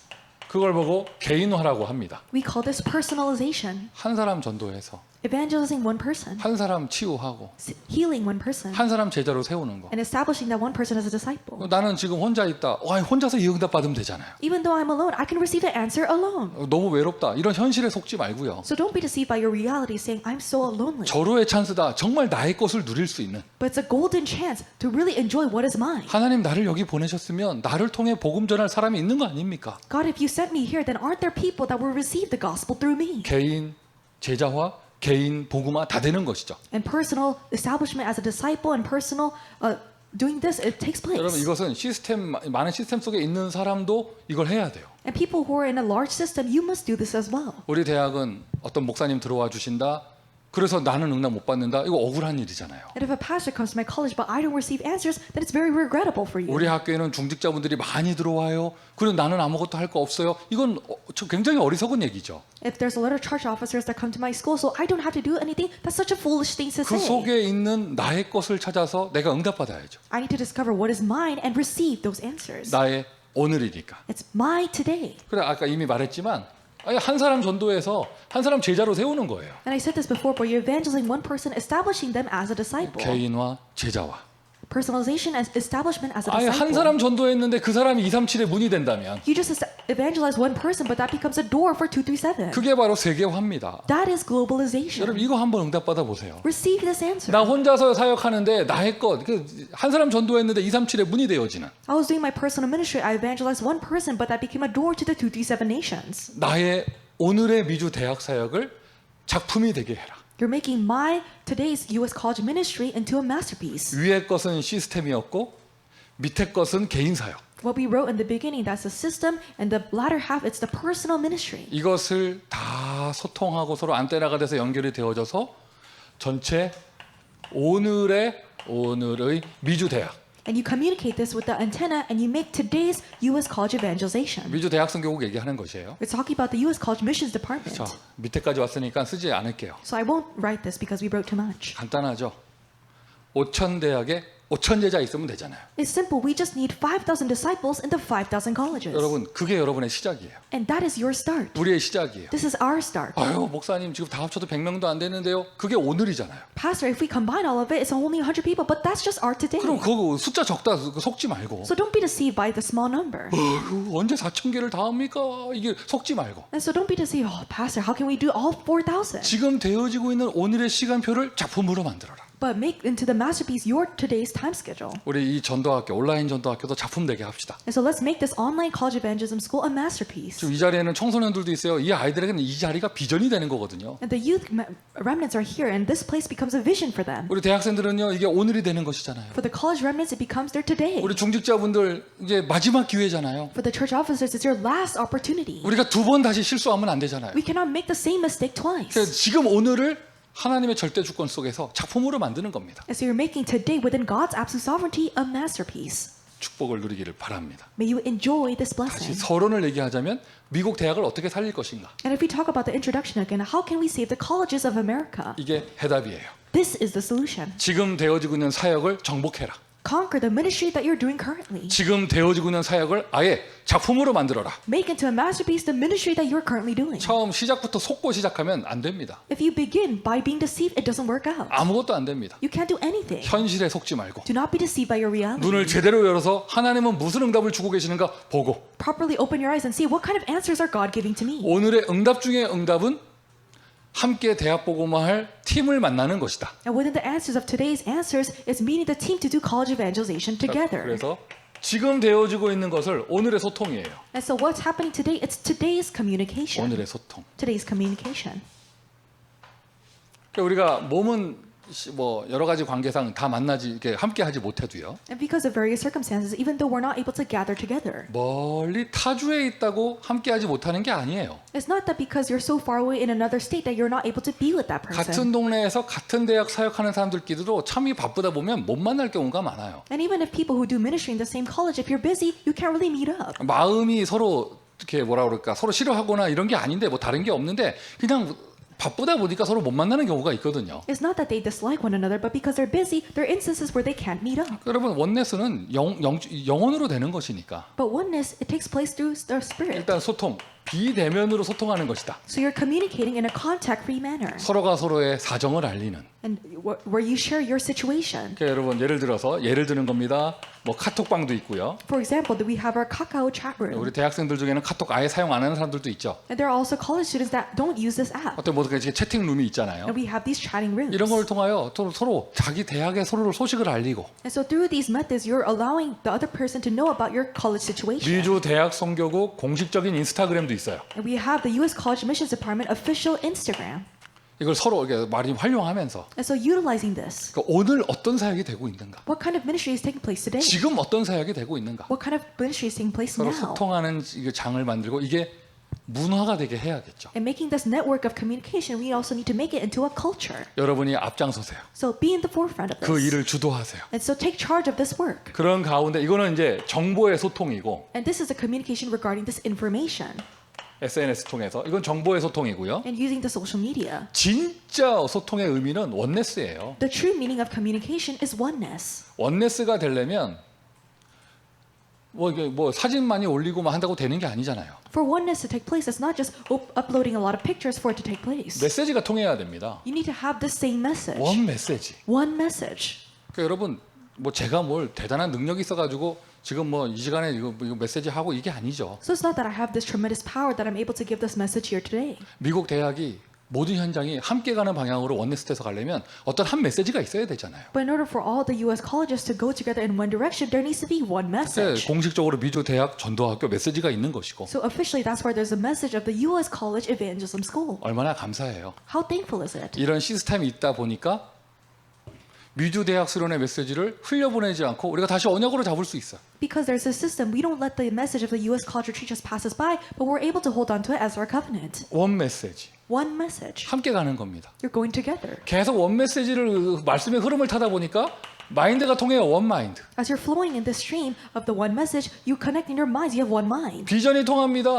그걸 보고 개인화라고 합니다. We call this personalization. 한 사람 전도해서 Evangelizing one person, 한 사람 치유하고 healing one person, 한 사람 제자로 세우는 거. and establishing that one person as a disciple. 나는 지금 혼자 있다. 혼자서 이 응답 받으면 되잖아요. Even though I'm alone, I can receive the answer alone. 너무 외롭다. 이런 현실에 속지 말고요. So don't be deceived by your reality saying, I'm so lonely. 절호의 찬스다. 정말 나의 것을 누릴 수 있는. But it's a golden chance to really enjoy what is mine. 하나님 나를 여기 보내셨으면 나를 통해 복음 전할 사람이 있는 거 아닙니까? God, if you sent me here, then aren't there people that will receive the gospel through me? 개인 제자화, 개인 복음화 다 되는 것이죠. And personal establishment as a disciple and personal doing this, it takes place. 여러분 이것은 많은 시스템 속에 있는 사람도 이걸 해야 돼요. And people who are in a large system, you must do this as well. 우리 대학은 어떤 목사님 들어와 주신다. 그래서 나는 응답 못 받는다. 이거 억울한 일이잖아요. And if a pastor comes to my college but I don't receive answers, then it's very regrettable for you. 우리 학교에는 중직자분들이 많이 들어와요. 그리고 나는 아무것도 할 거 없어요. 이건 굉장히 어리석은 얘기죠. If there's a lot of church officers that come to my school, so I don't have to do anything, that's such a foolish thing to 그 say. 속에 있는 나의 것을 찾아서 내가 응답받아야죠. I need to discover what is mine and receive those answers. 나의 오늘이니까. It's my today. 그래 아까 이미 말했지만 한 사람 전도해서 한 사람 제자로 세우는 거예요. And I said this before, but you're evangelizing one person, establishing them as a disciple. 개인화, 제자화. Personalization and establishment as a 한 disciple. 사람 전도했는데 그 사람이 237의 문이 된다면 You just evangelize one person, but that becomes a door for 237. 그게 바로 세계화입니다. That is globalization. 여러분 이거 한번 응답받아 보세요. Receive this answer. 나 혼자서 사역하는데 나의 한 사람 전도했는데 237의 문이 되어지는 I was doing my personal ministry. I evangelized one person, but that became a door to the 237 nations. 나의 오늘의 미주 대학 사역을 작품이 되게 해라. You're making my today's U.S. college ministry into a masterpiece. 위의 것은 시스템이었고 밑에 것은 개인 사역. What we wrote in the beginning, that's the system, and the latter half, it's the personal ministry. 이것을 다 소통하고 서로 안테나가 돼서 연결이 되어져서 전체 오늘의 미주 대학. And you communicate this with the antenna, and you make today's U.S. college evangelization. 미주 대학 선교국 얘기하는 것이에요. We're talking about the U.S. college missions department. 자, 밑에까지 왔으니까 쓰지 않을게요. So I won't write this because we wrote too much. 간단하죠. 5천 대학의 5천 제자 있으면 되잖아요. It's simple. We just need 5,000 disciples in the 5,000 colleges. 여러분, 그게 여러분의 시작이에요. And that is your start. 우리의 시작이에요. This is our start. 아유, 목사님 지금 다 합쳐도 100명도 안 되는데요. 그게 오늘이잖아요. Pastor, if we combine all of it, it's only 100 people, but that's just our today. 그럼 그거 숫자 적다 속지 말고 So don't be deceived by the small number. 언제 4천 개를 다 합니까? 이게 속지 말고 And so don't be deceived, oh, Pastor, how can we do all 4,000? 지금 되어지고 있는 오늘의 시간표를 작품으로 만들어라. But make into the masterpiece your today's time schedule. 우리 이 전도학교, 온라인 전도학교도 작품 되게 합시다. And so let's make this online college evangelism school a masterpiece. 지금 이 자리에는 청소년들도 있어요. 이 아이들에게는 이 자리가 비전이 되는 거거든요. And the youth remnants are here, and this place becomes a vision for them. 우리 대학생들은요, 이게 오늘이 되는 것이잖아요. For the college remnants, it becomes their today. 우리 중직자분들 이제 마지막 기회잖아요. For the church officers, it's your last opportunity. 우리가 두 번 다시 실수하면 안 되잖아요. We cannot make the same mistake twice. 그래서 지금 오늘을 하나님의 절대 주권 속에서 작품으로 만드는 겁니다. And so you're making today within God's absolute sovereignty a masterpiece. 축복을 누리기를 바랍니다. May you enjoy this 다시 blessing. 서론을 얘기하자면 미국 대학을 어떻게 살릴 것인가? And if we talk about the introduction again, how can we save the colleges of America? 이게 해답이에요. This is the solution. 지금 되어지고 있는 사역을 정복해라. Conquer the ministry that you're doing currently. 지금 되어지고 있는 사역을 아예 작품으로 만들어라. Make into a masterpiece the ministry that you're currently doing. 처음 시작부터 속고 시작하면 안 됩니다. If you begin by being deceived, it doesn't work out. 아무것도 안 됩니다. You can't do anything. 현실에 속지 말고 Do not be deceived by your reality. 눈을 제대로 열어서 하나님은 무슨 응답을 주고 계시는가 보고 Properly open your eyes and see what kind of answers are God giving to me. 오늘의 응답 중에 응답은 함께 대학 보고만 할 팀을 만나는 것이다. And within the answers of today's answers is meeting the team to do college evangelization together. 그래서 지금 되어지고 있는 것을 오늘의 소통이에요. And so what's happening today? It's today's communication. 오늘의 소통. Today's communication. 그러니까 우리가 몸은 뭐 여러 가지 관계상 다 만나지 이렇게 함께 하지 못해도요. And because of various circumstances, even though we're not able to gather together, 멀리 타주에 있다고 함께 하지 못하는 게 아니에요. it's not that because you're so far away in another state that you're not able to be with that person. 같은 동네에서 같은 대학 사역하는 사람들끼리도 참이 바쁘다 보면 못 만날 경우가 많아요. And even if people who do ministry in the same college, if you're busy, you can't really meet up. 마음이 서로 이렇게 뭐라 그럴까 서로 싫어하거나 이런 게 아닌데 뭐 다른 게 없는데 그냥 바쁘다 보니까 서로 못 만나는 경우가 있거든요. It's not that they dislike one another, but because they're busy, there are instances where they can't meet up. 여러분 원네스는 영혼으로 되는 것이니까 But oneness, it takes place through the Spirit. 일단 소통 비대면으로 소통하는 것이다. So you're communicating in a contact-free manner, 서로가 서로의 사정을 알리는. and where you share your situation. 그러니까 여러분 예를 드는 겁니다. 뭐 카톡방도 있고요. For example, we have our Kakao chat room. 우리 대학생들 중에는 카톡 아예 사용 안 하는 사람들도 있죠. And there are also college students that don't use this app. 어떤 뭐 채팅룸이 있잖아요. And we have these chatting rooms. 이런 걸 통하여 서로 자기 대학의 서로를 소식을 알리고 And so through these methods, you're allowing the other person to know about your college situation. 미주 대학 선교국 공식적인 인스타그램도 있어요. And we have the U.S. College Admissions Department official Instagram. 이걸 서로 이렇게 많이 활용하면서 And so utilizing this, 그러니까 오늘 어떤 사역이 되고 있는가, what kind of ministry is taking place today? 지금 어떤 사역이 되고 있는가, What kind of ministry is taking place 서로 now? 소통하는 이 장을 만들고 이게 문화가 되게 해야겠죠. And making this network of communication, we also need to make it into a culture. 여러분이 앞장서세요. So be in the forefront of 그 this. 일을 주도하세요. And so take charge of this work. 그런 가운데 이거는 이제 정보의 소통이고 And this is a communication regarding this information SNS 통해서 이건 정보의 소통이고요. and using the social media. 진짜 소통의 의미는 원네스예요. The true meaning of communication is oneness. 원네스가 되려면 뭐 사진 많이 올리고만 한다고 되는 게 아니잖아요. For oneness to take place, it's not just uploading a lot of pictures for it to take place. 메시지가 통해야 됩니다. You need to have the same message. 원 메시지. One message. 그러니까 여러분 뭐 제가 뭘 대단한 능력이 있어가지고 지금 뭐 이 시간에 이거 메시지 하고 이게 아니죠. So it's not that I have this tremendous power that I'm able to give this message here today. 미국 대학이 모든 현장이 함께 가는 방향으로 원네스에서 가려면 어떤 한 메시지가 있어야 되잖아요. But in order for all the U.S. colleges to go together in one direction, there needs to be one message. 공식적으로 미주 대학 전도학교 메시지가 있는 것이고 So officially, that's why there's a message of the U.S. College Evangelism School. 얼마나 감사해요. How thankful is it? 이런 시스템이 있다 보니까 미주 대학 수련의 메시지를 흘려보내지 않고 우리가 다시 언약으로 잡을 수 있어요. Because there's a system, we don't let the message of the U.S. College retreat just pass us by, but we're able to hold on to it as our covenant. 원 메시지 One message. 함께 가는 겁니다. You're going together. 계속 원 메시지를 말씀의 흐름을 타다 보니까 마인드가 통해요. 원 마인드. As you're flowing in the stream of the one message, you connect in your minds. You have one mind. 비전이 통합니다.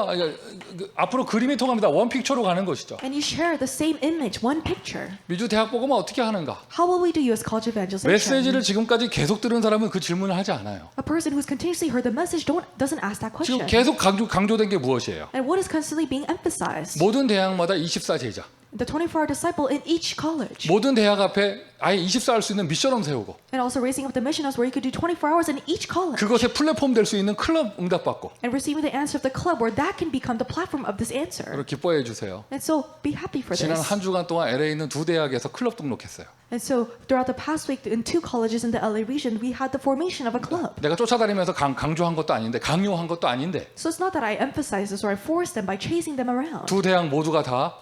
앞으로 그림이 통합니다. 원 픽처로 가는 것이죠. And you share the same image, one picture. 미주 대학 복음은 어떻게 하는가? How will we do U.S. college evangelization? 메시지를 지금까지 계속 들은 사람은 그 질문을 하지 않아요. A person who's continuously heard the message doesn't ask that 지금 question. 계속 강조된 게 무엇이에요? And what is constantly being emphasized? 모든 대학마다 24제자. The 24-hour disciple in each college. 모든 대학 앞에 아예 24 할 수 있는 미션홈 세우고 And also raising up the missionals where you could do 24 hours in each college. 그것에 플랫폼 될 수 있는 클럽 응답받고 And receiving the answer of the club where that can become the platform of this answer. 그걸 기뻐해 주세요. And so be happy for 지난 this. 한 주간 동안 LA에 있는 두 대학에서 클럽 등록했어요. And so throughout the past week in 2 colleges in the LA region, we had the formation of a club. 내가 쫓아다니면서 강조한 것도 아닌데 강요한 것도 아닌데 So it's not that I emphasize this or I force them by chasing them around. 두 대학 모두가 다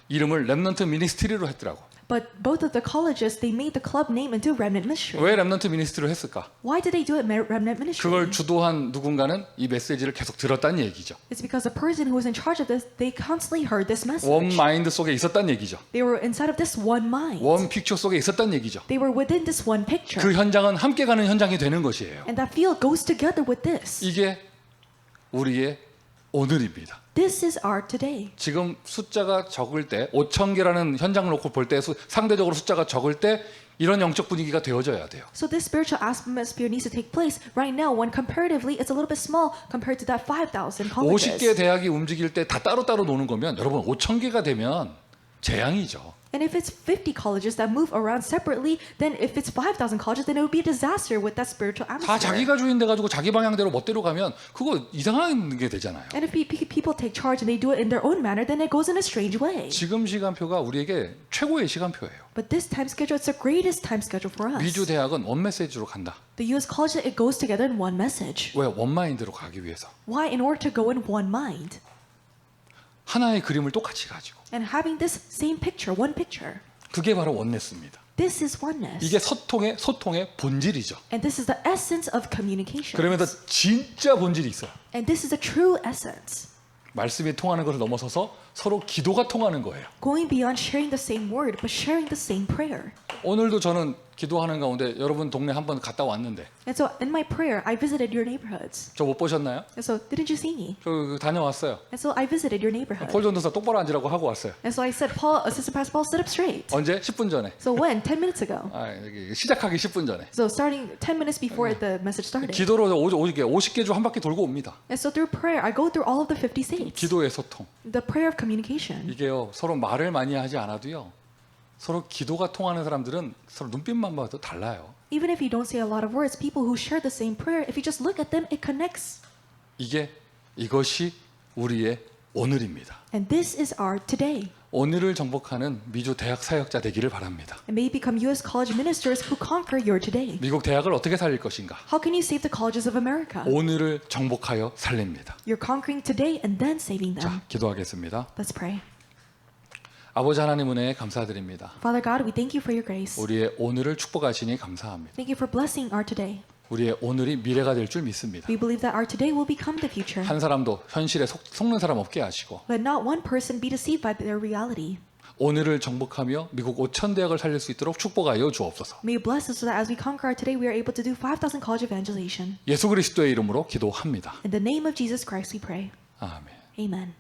이름을 렘넌트 미니스트리로 했더라고. But both of the colleges, they made the club name into Remnant Ministry. 왜 렘넌트 미니스트리로 했을까? Why did they do it Remnant Ministry? 그걸 주도한 누군가는 이 메시지를 계속 들었다는 얘기죠. It's because the person who was in charge of this, they constantly heard this 원 message. 마인드 속에 있었다는 얘기죠. They were inside of this one mind. 원 픽처 속에 있었다는 얘기죠. They were within this one picture. 그 현장은 함께 가는 현장이 되는 것이에요. And that field goes together with this. 이게 우리의 오늘입니다. This is our today. 지금 숫자가 적을 때 5천 개라는 현장을 놓고 볼 때 상대적으로 숫자가 적을 때 이런 영적 분위기가 되어져야 돼요. So this spiritual atmosphere needs to take place right now when comparatively it's a little bit small compared to that 5,000 colleges. 50개 대학이 움직일 때 다 따로따로 노는 거면 여러분 5천 개가 되면 재앙이죠. And if it's 50 colleges that move around separately, then if it's 5,000 colleges, then it would be a disaster with that spiritual 다 atmosphere. 자기가 주인 돼 가지고 자기 방향대로 멋대로 가면 그거 이상한 게 되잖아요. And if people take charge and they do it in their own manner, then it goes in a strange way. 지금 시간표가 우리에게 최고의 시간표예요. But this time schedule, it's the greatest time schedule for us. 미주 대학은 원 메시지로 간다. The U.S. college, it goes together in one message. 왜? 원 마인드로 가기 위해서. Why? In order to go in one mind. 하나의 그림을 똑같이 가지고. And having this same picture, one picture. 그게 바로 원네스입니다. This is oneness. 이게 소통의 본질이죠. And this is the essence of communication. 그러면서 진짜 본질이 있어요. And this is the true essence. 말씀이 통하는 것을 넘어서서 서로 기도가 통하는 거예요. Going beyond sharing the same word, but sharing the same prayer. 오늘도 저는 기도하는 가운데 여러분 동네 한번 갔다 왔는데 And so in my prayer, I visited your neighborhoods. 저 못 보셨나요? And so didn't you see me? 저 다녀왔어요. And so I visited your neighborhood. 폴 전도사 똑바로 앉으라고 하고 왔어요. And so I said, Paul, Assistant Pastor Paul, sit up straight. 언제? 10분 전에. So when? 10 minutes ago. 여기 시작하기 10분 전에. So starting 10 minutes before the message started. 기도로 50개 주 한 바퀴 돌고 옵니다. And so through prayer, I go through all of the 50 states. 기도의 소통. The prayer of communication. 이게요. 서로 말을 많이 하지 않아도요. 서로 기도가 통하는 사람들은 서로 눈빛만 봐도 달라요. Even if you don't say a lot of words, people who share the same prayer, if you just look at them, it connects. 이것이 우리의 오늘입니다. And this is our today. 오늘을 정복하는 미주 대학 사역자 되기를 바랍니다. And may you become U.S. college ministers who conquer your today. 미국 대학을 어떻게 살릴 것인가? How can you save the colleges of America? 오늘을 정복하여 살립니다. You're conquering today and then saving them. 자, 기도하겠습니다. Let's pray. 아버지 하나님 은혜에 감사드립니다. Father God, we thank you for your grace. 우리의 오늘을 축복하시니 감사합니다. Thank you for blessing our today. 우리의 오늘이 미래가 될 줄 믿습니다. We believe that our today will become the future. 한 사람도 현실에 속는 사람 없게 하시고 Let not one person be deceived by their reality. 오늘을 정복하며 미국 5천 대학을 살릴 수 있도록 축복하여 주옵소서. May you bless us so that as we conquer our today, we are able to do 5,000 college evangelization. 예수 그리스도의 이름으로 기도합니다. In the name of Jesus Christ, we pray. 아멘. Amen.